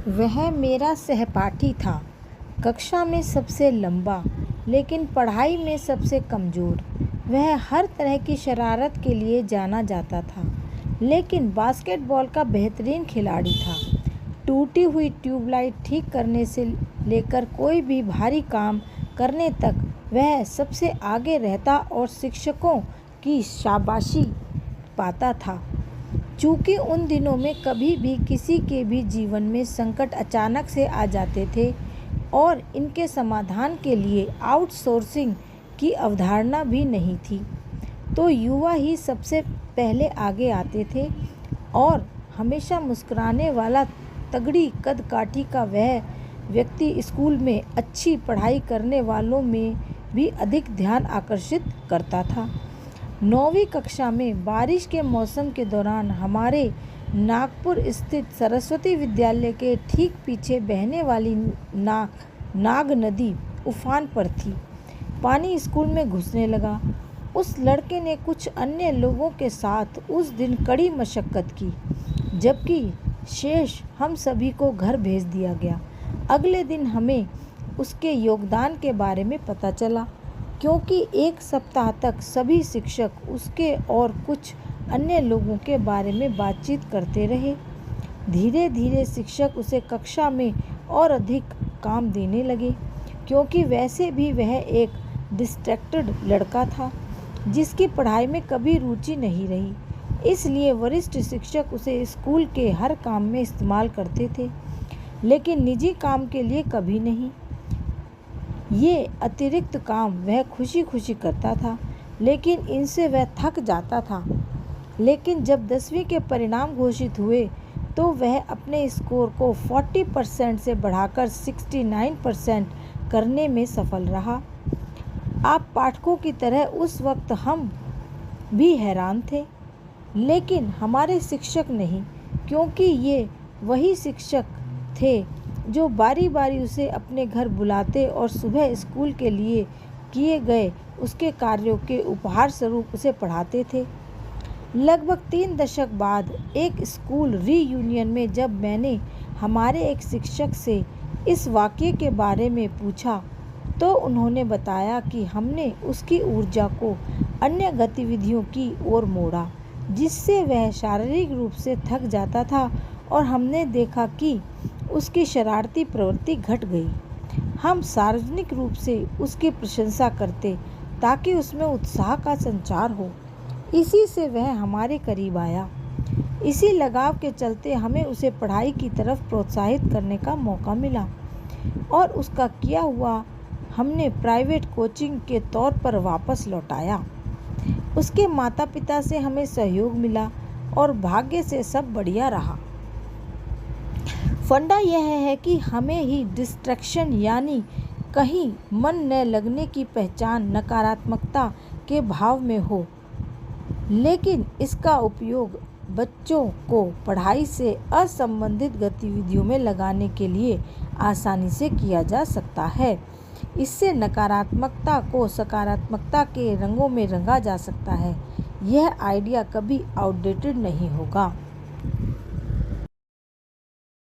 वह मेरा सहपाठी था, कक्षा में सबसे लंबा, लेकिन पढ़ाई में सबसे कमज़ोर। वह हर तरह की शरारत के लिए जाना जाता था, लेकिन बास्केटबॉल का बेहतरीन खिलाड़ी था। टूटी हुई ट्यूबलाइट ठीक करने से लेकर कोई भी भारी काम करने तक वह सबसे आगे रहता और शिक्षकों की शाबाशी पाता था। चूँकि उन दिनों में कभी भी किसी के भी जीवन में संकट अचानक से आ जाते थे और इनके समाधान के लिए आउटसोर्सिंग की अवधारणा भी नहीं थी, तो युवा ही सबसे पहले आगे आते थे और हमेशा मुस्कुराने वाला तगड़ी कदकाठी का वह व्यक्ति स्कूल में अच्छी पढ़ाई करने वालों में भी अधिक ध्यान आकर्षित करता था। 9वीं कक्षा में बारिश के मौसम के दौरान हमारे नागपुर स्थित सरस्वती विद्यालय के ठीक पीछे बहने वाली नाग नदी उफान पर थी। पानी स्कूल में घुसने लगा। उस लड़के ने कुछ अन्य लोगों के साथ उस दिन कड़ी मशक्कत की, जबकि शेष हम सभी को घर भेज दिया गया। अगले दिन हमें उसके योगदान के बारे में पता चला, क्योंकि एक सप्ताह तक सभी शिक्षक उसके और कुछ अन्य लोगों के बारे में बातचीत करते रहे। धीरे धीरे शिक्षक उसे कक्षा में और अधिक काम देने लगे, क्योंकि वैसे भी वह एक डिस्ट्रैक्टेड लड़का था जिसकी पढ़ाई में कभी रुचि नहीं रही। इसलिए वरिष्ठ शिक्षक उसे स्कूल के हर काम में इस्तेमाल करते थे, लेकिन निजी काम के लिए कभी नहीं। ये अतिरिक्त काम वह खुशी खुशी करता था, लेकिन इनसे वह थक जाता था। लेकिन जब 10वीं के परिणाम घोषित हुए तो वह अपने स्कोर को 40% से बढ़ाकर 69% करने में सफल रहा। आप पाठकों की तरह उस वक्त हम भी हैरान थे, लेकिन हमारे शिक्षक नहीं, क्योंकि ये वही शिक्षक थे जो बारी बारी उसे अपने घर बुलाते और सुबह स्कूल के लिए किए गए उसके कार्यों के उपहार स्वरूप उसे पढ़ाते थे। लगभग 3 दशक बाद एक स्कूल रीयूनियन में जब मैंने हमारे एक शिक्षक से इस वाक़ये के बारे में पूछा, तो उन्होंने बताया कि हमने उसकी ऊर्जा को अन्य गतिविधियों की ओर मोड़ा, जिससे वह शारीरिक रूप से थक जाता था, और हमने देखा कि उसकी शरारती प्रवृत्ति घट गई। हम सार्वजनिक रूप से उसकी प्रशंसा करते ताकि उसमें उत्साह का संचार हो। इसी से वह हमारे करीब आया। इसी लगाव के चलते हमें उसे पढ़ाई की तरफ प्रोत्साहित करने का मौका मिला, और उसका किया हुआ हमने प्राइवेट कोचिंग के तौर पर वापस लौटाया। उसके माता पिता से हमें सहयोग मिला और भाग्य से सब बढ़िया रहा। फंडा यह है कि हमें ही डिस्ट्रैक्शन यानी कहीं मन न लगने की पहचान नकारात्मकता के भाव में हो, लेकिन इसका उपयोग बच्चों को पढ़ाई से असंबंधित गतिविधियों में लगाने के लिए आसानी से किया जा सकता है। इससे नकारात्मकता को सकारात्मकता के रंगों में रंगा जा सकता है। यह आइडिया कभी आउटडेटेड नहीं होगा।